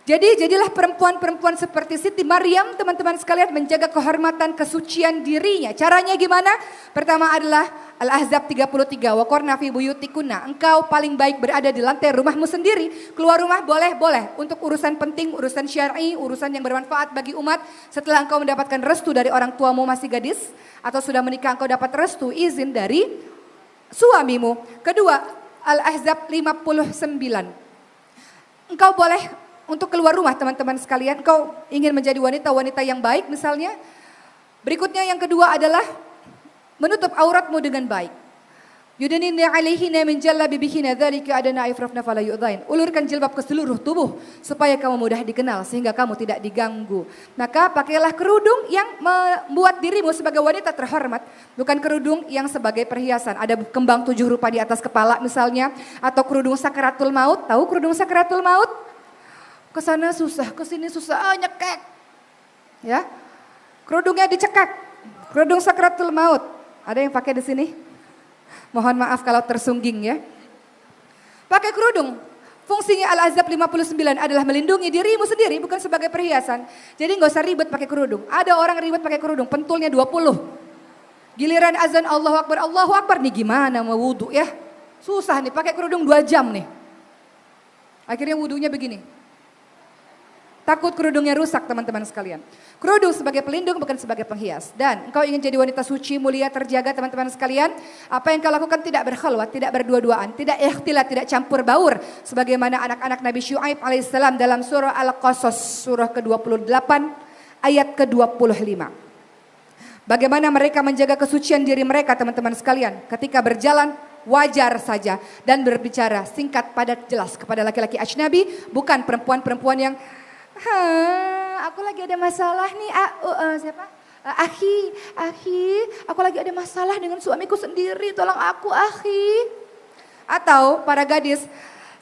Jadi jadilah perempuan-perempuan seperti Siti Maryam, teman-teman sekalian, menjaga kehormatan kesucian dirinya. Caranya gimana? Pertama adalah Al-Ahzab 33, waqarna fi buyutikunna. Engkau paling baik berada di lantai rumahmu sendiri. Keluar rumah boleh untuk urusan penting, urusan syar'i, urusan yang bermanfaat bagi umat. Setelah engkau mendapatkan restu dari orang tuamu masih gadis atau sudah menikah, engkau dapat restu izin dari suamimu. Kedua, Al-Ahzab 59. Engkau boleh untuk keluar rumah, teman-teman sekalian, engkau ingin menjadi wanita-wanita yang baik misalnya. Berikutnya yang kedua adalah menutup auratmu dengan baik. Yudnina 'alaihina min jalabibihinna dzalika adana ifrafna fala yu'dzain. Ulurkan jilbab ke seluruh tubuh supaya kamu mudah dikenal sehingga kamu tidak diganggu. Maka pakailah kerudung yang membuat dirimu sebagai wanita terhormat, bukan kerudung yang sebagai perhiasan. Ada kembang 7 rupa di atas kepala misalnya, atau kerudung sakaratul maut. Tahu kerudung sakaratul maut? Kesana susah, kesini susah, nyekek. Ya, kerudungnya dicekak, kerudung sakratul maut. Ada yang pakai di sini? Mohon maaf kalau tersungging ya. Pakai kerudung. Fungsinya Al-Ahzab 59 adalah melindungi dirimu sendiri, bukan sebagai perhiasan. Jadi nggak usah ribet pakai kerudung. Ada orang ribet pakai kerudung, pentulnya 20. Giliran azan Allahu Akbar nih gimana mau wudu ya? Susah nih pakai kerudung 2 jam nih. Akhirnya wudunya begini. Takut kerudungnya rusak, teman-teman sekalian. Kerudung sebagai pelindung, bukan sebagai penghias. Dan engkau ingin jadi wanita suci, mulia, terjaga, teman-teman sekalian. Apa yang kau lakukan tidak berkhalwat, tidak berdua-duaan, tidak ikhtilat, tidak campur baur. Sebagaimana anak-anak Nabi Syuaib alaihissalam dalam surah Al-Qasas, surah ke-28, ayat ke-25. Bagaimana mereka menjaga kesucian diri mereka, teman-teman sekalian. Ketika berjalan, wajar saja. Dan berbicara singkat, padat, jelas kepada laki-laki ajnabi, bukan perempuan-perempuan yang aku lagi ada masalah nih, siapa? Akhi, aku lagi ada masalah dengan suamiku sendiri, tolong aku akhi. Atau para gadis,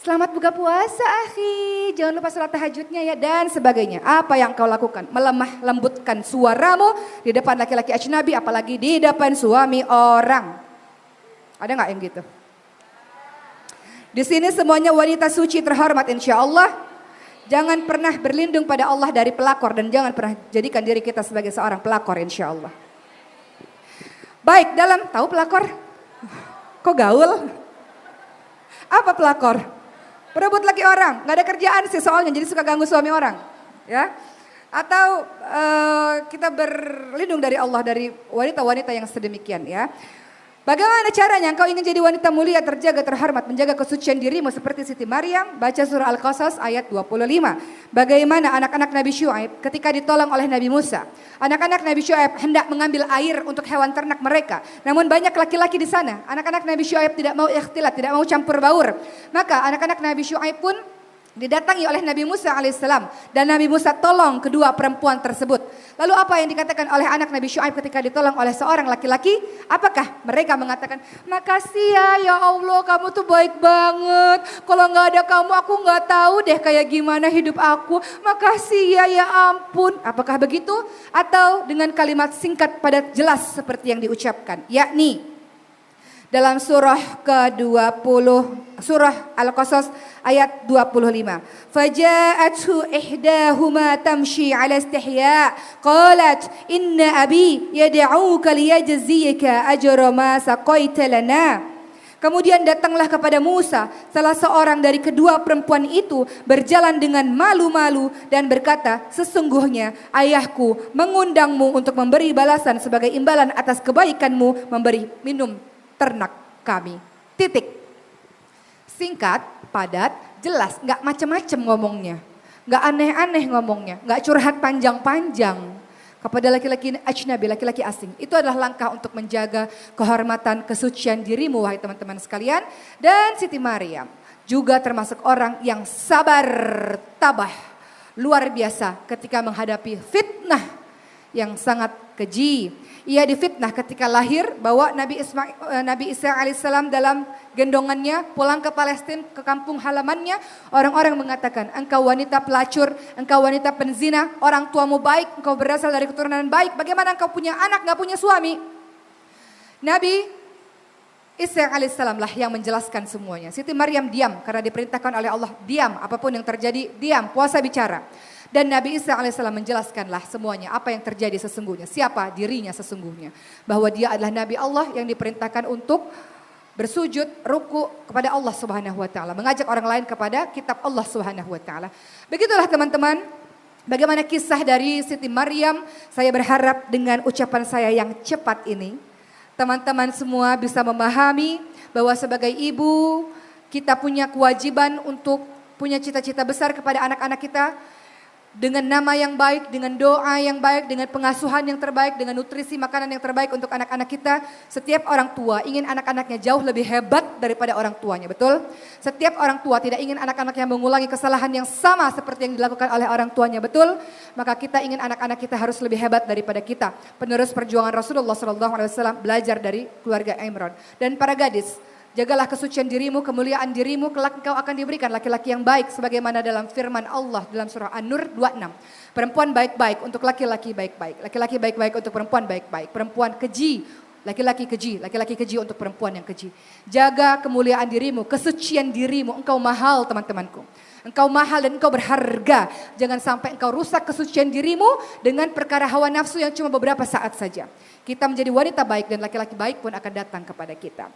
selamat buka puasa akhi, jangan lupa sholat tahajudnya ya, dan sebagainya. Apa yang kau lakukan? Melemah lembutkan suaramu di depan laki-laki ajnabi, apalagi di depan suami orang. Ada gak yang gitu? Di sini semuanya wanita suci terhormat insya Allah. Jangan pernah berlindung pada Allah dari pelakor dan jangan pernah jadikan diri kita sebagai seorang pelakor insya Allah. Baik, tahu pelakor? Kok gaul? Apa pelakor? Perebut laki orang, nggak ada kerjaan sih soalnya jadi suka ganggu suami orang. Ya, atau kita berlindung dari Allah dari wanita-wanita yang sedemikian ya. Bagaimana caranya engkau ingin jadi wanita mulia, terjaga, terhormat, menjaga kesucian dirimu seperti Siti Maryam? Baca surah Al-Qasas ayat 25. Bagaimana anak-anak Nabi Syuaib ketika ditolong oleh Nabi Musa. Anak-anak Nabi Syuaib hendak mengambil air untuk hewan ternak mereka. Namun banyak laki-laki di sana. Anak-anak Nabi Syuaib tidak mau ikhtilat, tidak mau campur baur. Maka anak-anak Nabi Syuaib pun didatangi oleh Nabi Musa alaihissalam dan Nabi Musa tolong kedua perempuan tersebut. Lalu apa yang dikatakan oleh anak Nabi Syuaib ketika ditolong oleh seorang laki-laki? Apakah mereka mengatakan, makasih ya Allah kamu tuh baik banget. Kalau nggak ada kamu aku nggak tahu deh kayak gimana hidup aku. Makasih ya ampun. Apakah begitu? Atau dengan kalimat singkat padat jelas seperti yang diucapkan, yakni dalam surah ke-20, surah Al-Qasas ayat 25. Faja'athu ihdahuma tamshi 'ala istihya qalat inna abi yad'uka liyajziyaka ajra ma saqaita lana. Kemudian datanglah kepada Musa salah seorang dari kedua perempuan itu berjalan dengan malu-malu dan berkata, sesungguhnya ayahku mengundangmu untuk memberi balasan sebagai imbalan atas kebaikanmu memberi minum ternak kami. Titik. Singkat, padat, jelas, nggak macam-macam ngomongnya, nggak aneh-aneh ngomongnya, nggak curhat panjang-panjang kepada laki-laki ajnabi, laki-laki asing. Itu adalah langkah untuk menjaga kehormatan kesucian dirimu, wahai teman-teman sekalian. Dan Siti Maryam juga termasuk orang yang sabar, tabah, luar biasa ketika menghadapi fitnah yang sangat keji. Ia difitnah ketika lahir bahwa Nabi Isa alaihissalam dalam gendongannya pulang ke Palestina, ke kampung halamannya. Orang-orang mengatakan, engkau wanita pelacur, engkau wanita penzina, orang tuamu baik, engkau berasal dari keturunan baik. Bagaimana engkau punya anak gak punya suami? Nabi Isa alaihissalam lah yang menjelaskan semuanya. Siti Maryam diam karena diperintahkan oleh Allah diam, apapun yang terjadi diam, puasa bicara. Dan Nabi Isa alaihissalam menjelaskanlah semuanya apa yang terjadi sesungguhnya, siapa dirinya sesungguhnya. Bahwa dia adalah Nabi Allah yang diperintahkan untuk bersujud, ruku kepada Allah Subhanahu wa taala, mengajak orang lain kepada kitab Allah Subhanahu wa taala. Begitulah teman-teman, bagaimana kisah dari Siti Maryam. Saya berharap dengan ucapan saya yang cepat ini, teman-teman semua bisa memahami bahwa sebagai ibu kita punya kewajiban untuk punya cita-cita besar kepada anak-anak kita. Dengan nama yang baik, dengan doa yang baik, dengan pengasuhan yang terbaik, dengan nutrisi makanan yang terbaik untuk anak-anak kita. Setiap orang tua ingin anak-anaknya jauh lebih hebat daripada orang tuanya, betul? Setiap orang tua tidak ingin anak-anaknya mengulangi kesalahan yang sama seperti yang dilakukan oleh orang tuanya, betul? Maka kita ingin anak-anak kita harus lebih hebat daripada kita. Penerus perjuangan Rasulullah SAW belajar dari keluarga Imran. Dan para gadis, jagalah kesucian dirimu, kemuliaan dirimu, kelak engkau akan diberikan laki-laki yang baik sebagaimana dalam firman Allah dalam surah An-Nur 26. Perempuan baik-baik untuk laki-laki baik-baik, laki-laki baik-baik untuk perempuan baik-baik, perempuan keji, laki-laki keji untuk perempuan yang keji. Jaga kemuliaan dirimu, kesucian dirimu, engkau mahal teman-temanku. Engkau mahal dan engkau berharga. Jangan sampai engkau rusak kesucian dirimu dengan perkara hawa nafsu yang cuma beberapa saat saja. Kita menjadi wanita baik dan laki-laki baik pun akan datang kepada kita.